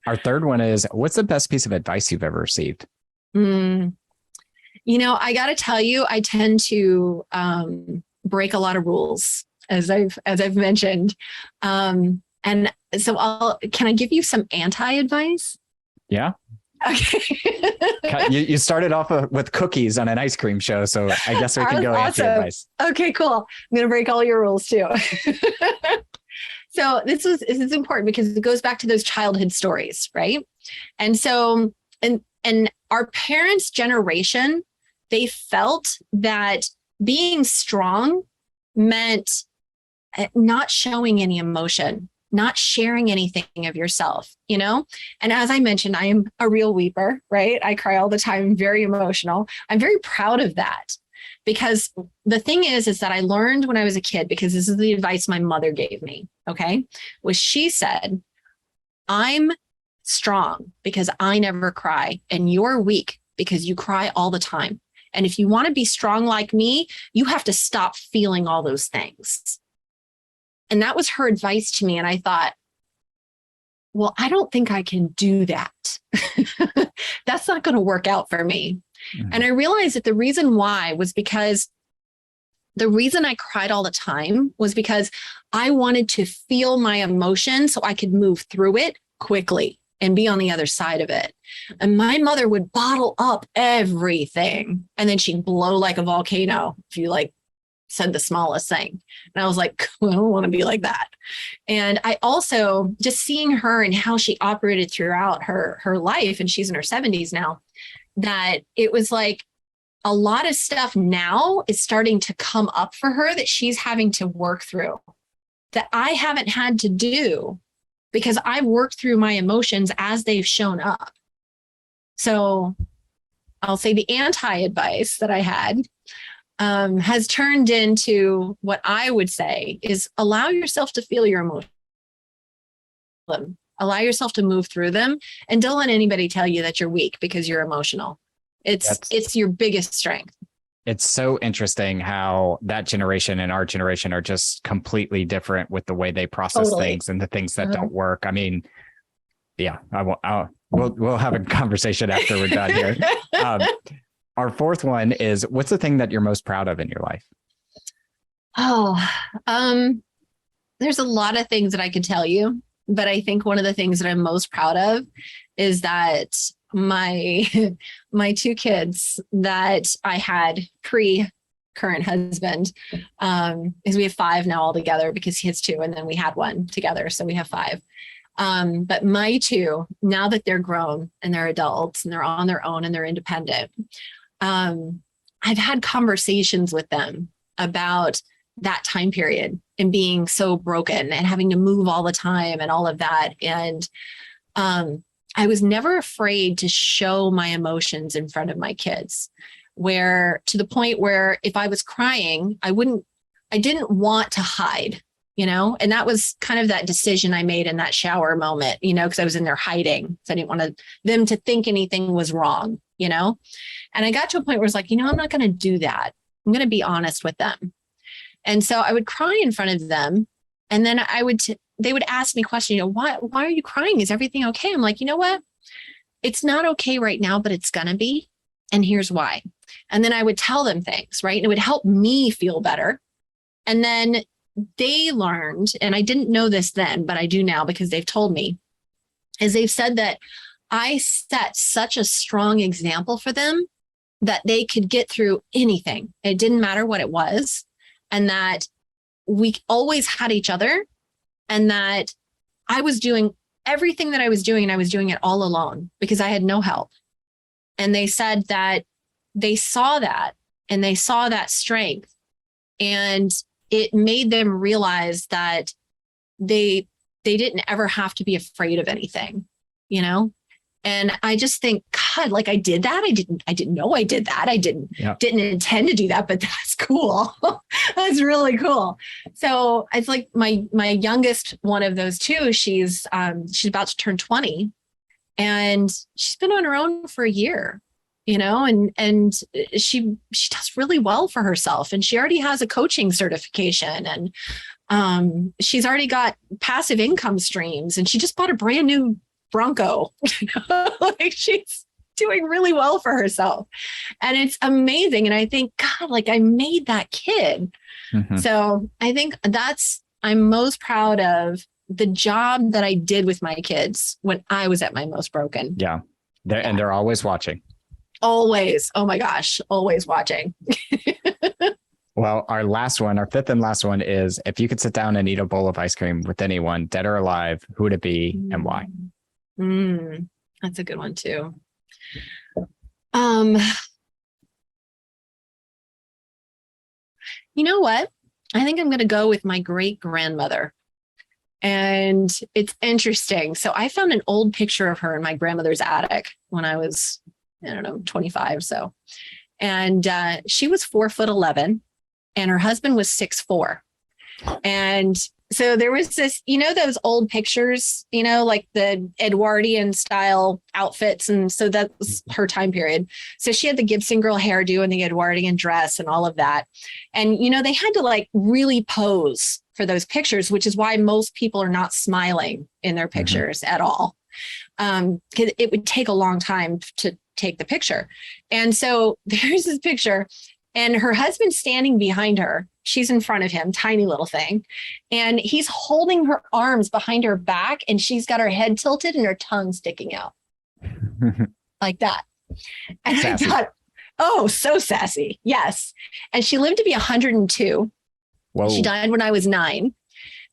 [SPEAKER 2] Our third one is, what's the best piece of advice you've ever received?
[SPEAKER 1] I got to tell you, I tend to break a lot of rules, as I've mentioned. And so can I give you some anti-advice?
[SPEAKER 2] Yeah.
[SPEAKER 1] Okay.
[SPEAKER 2] You started off with cookies on an ice cream show, so I guess we can go anti-advice.
[SPEAKER 1] Okay, cool. I'm going to break all your rules too. So this is important because it goes back to those childhood stories, right? And so, and our parents' generation, they felt that being strong meant not showing any emotion, not sharing anything of yourself, And as I mentioned, I am a real weeper, right? I cry all the time. I'm very emotional. I'm very proud of that, because the thing is that I learned when I was a kid, because this is the advice my mother gave me. Okay. Was she said, I'm strong because I never cry, and you're weak because you cry all the time. And if you want to be strong like me, you have to stop feeling all those things. And that was her advice to me. And I thought, well, I don't think I can do that. That's not going to work out for me. Mm-hmm. And I realized that the reason why was because the reason I cried all the time was because I wanted to feel my emotion so I could move through it quickly and be on the other side of it. And my mother would bottle up everything, and then she'd blow like a volcano if you said the smallest thing. And I was like, I don't want to be like that. And I also just seeing her and how she operated throughout her life, and she's in her 70s now, that it was like a lot of stuff now is starting to come up for her that she's having to work through, that I haven't had to do because I've worked through my emotions as they've shown up. So I'll say the anti-advice that I had has turned into what I would say is allow yourself to feel your emotions, allow yourself to move through them, and don't let anybody tell you that you're weak because you're emotional. It's your biggest strength.
[SPEAKER 2] It's so interesting how that generation and our generation are just completely different with the way they process things and the things that don't work. I mean, yeah, we'll have a conversation after we're done here. Our fourth one is, what's the thing that you're most proud of in your life?
[SPEAKER 1] There's a lot of things that I could tell you, but I think one of the things that I'm most proud of is that my two kids that I had pre-current husband, is we have 5 now altogether, because he has 2 and then we had 1 together. So we have 5. But my 2, now that they're grown and they're adults and they're on their own and they're independent, I've had conversations with them about that time period and being so broken and having to move all the time and all of that. And I was never afraid to show my emotions in front of my kids, where to the point where if I was crying, I didn't want to hide, and that was kind of that decision I made in that shower moment, because I was in there hiding. So I didn't want them to think anything was wrong, and I got to a point where it's like, I'm not going to do that. I'm going to be honest with them. And so I would cry in front of them. And then they would ask me questions, why are you crying? Is everything okay? I'm like, you know what? It's not okay right now, but it's going to be. And here's why. And then I would tell them things, right? And it would help me feel better. And then they learned, and I didn't know this then, but I do now because they've told me, is they've said that I set such a strong example for them that they could get through anything. It didn't matter what it was. And that we always had each other, and that I was doing everything that I was doing, and I was doing it all alone because I had no help. And they said that they saw that, and they saw that strength, and it made them realize that they didn't ever have to be afraid of anything, you know? And I just think, God, like I did that. I didn't know I did that. I didn't intend to do that, but that's cool. That's really cool. So it's like my youngest one of those two, she's about to turn 20, and she's been on her own for a year, you know, and she does really well for herself, and she already has a coaching certification, and she's already got passive income streams, and she just bought a brand new Bronco. Like she's doing really well for herself, and it's amazing. And I think, God, like I made that kid. So I think I'm most proud of the job that I did with my kids when I was at my most broken.
[SPEAKER 2] Yeah. And they're always watching.
[SPEAKER 1] Always. Oh my gosh. Always watching.
[SPEAKER 2] Well, our fifth and last one is, if you could sit down and eat a bowl of ice cream with anyone, dead or alive, who would it be and why?
[SPEAKER 1] That's a good one too. You know what? I think I'm going to go with my great grandmother. And it's interesting. So I found an old picture of her in my grandmother's attic when I was, 25. So, and she was 4'11", and her husband was 6'4". And so there was this, those old pictures, like the Edwardian style outfits. And so that was her time period. So she had the Gibson girl hairdo and the Edwardian dress and all of that. And, they had to like really pose for those pictures, which is why most people are not smiling in their pictures at all. Because it would take a long time to take the picture. And so there's this picture, and her husband's standing behind her. She's in front of him, tiny little thing. And he's holding her arms behind her back, and she's got her head tilted and her tongue sticking out like that. And sassy. I thought, oh, so sassy. Yes. And she lived to be 102. Whoa. She died when I was 9.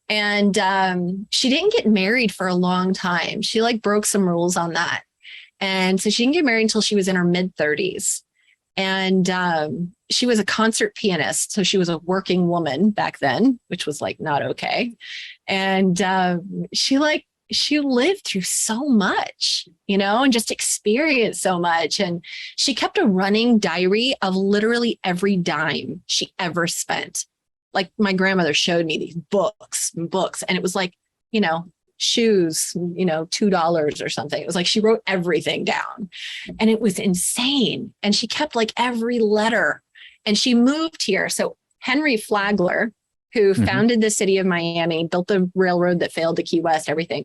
[SPEAKER 1] And she didn't get married for a long time. She like broke some rules on that. And so she didn't get married until she was in her mid 30s. And she was a concert pianist. So she was a working woman back then, which was like not okay. And she lived through so much, and just experienced so much. And she kept a running diary of literally every dime she ever spent. Like my grandmother showed me these books, and it was like, shoes, $2 or something. It was like she wrote everything down, and it was insane. And she kept like every letter, and she moved here. So Henry Flagler, who founded the city of Miami, built the railroad that failed to Key West, everything.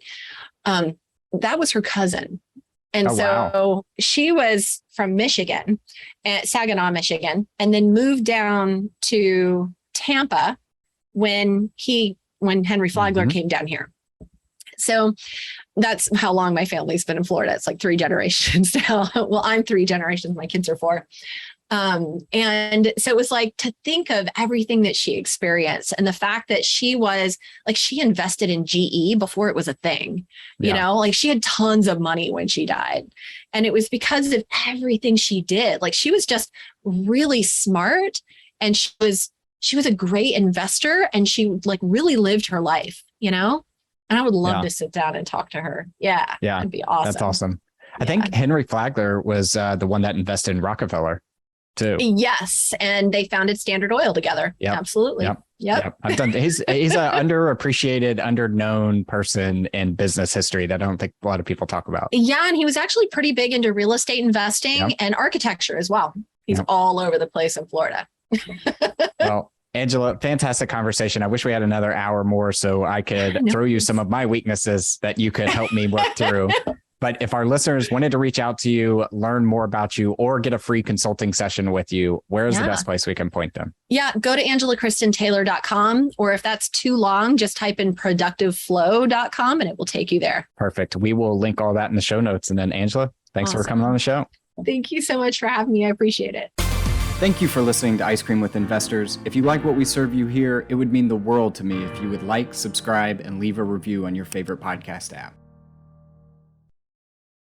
[SPEAKER 1] That was her cousin. And she was from Michigan, Saginaw, Michigan, and then moved down to Tampa when Henry Flagler came down here. So that's how long my family's been in Florida. It's like 3 generations now. Well, I'm 3 generations. My kids are 4. And so it was like to think of everything that she experienced, and the fact that she invested in GE before it was a thing, like she had tons of money when she died. And it was because of everything she did. Like she was just really smart, and she was a great investor, and she like really lived her life, and I would love to sit down and talk to her. Yeah. It'd be awesome.
[SPEAKER 2] That's awesome. I think Henry Flagler was the one that invested in Rockefeller too.
[SPEAKER 1] Yes. And they founded Standard Oil together. Yep. Absolutely. Yep.
[SPEAKER 2] He's an underappreciated, underknown person in business history that I don't think a lot of people talk about.
[SPEAKER 1] Yeah. And he was actually pretty big into real estate investing and architecture as well. He's all over the place in Florida.
[SPEAKER 2] Well, Angela, fantastic conversation. I wish we had another hour more so I could throw you some of my weaknesses that you could help me work through. But if our listeners wanted to reach out to you, learn more about you, or get a free consulting session with you, where is the best place we can point them?
[SPEAKER 1] Yeah, go to AngelaKristenTaylor.com, or if that's too long, just type in productiveflow.com and it will take you there.
[SPEAKER 2] Perfect. We will link all that in the show notes. And then Angela, thanks for coming on the show.
[SPEAKER 1] Thank you so much for having me. I appreciate it.
[SPEAKER 2] Thank you for listening to Ice Cream with Investors. If you like what we serve you here, it would mean the world to me if you would like, subscribe, and leave a review on your favorite podcast app.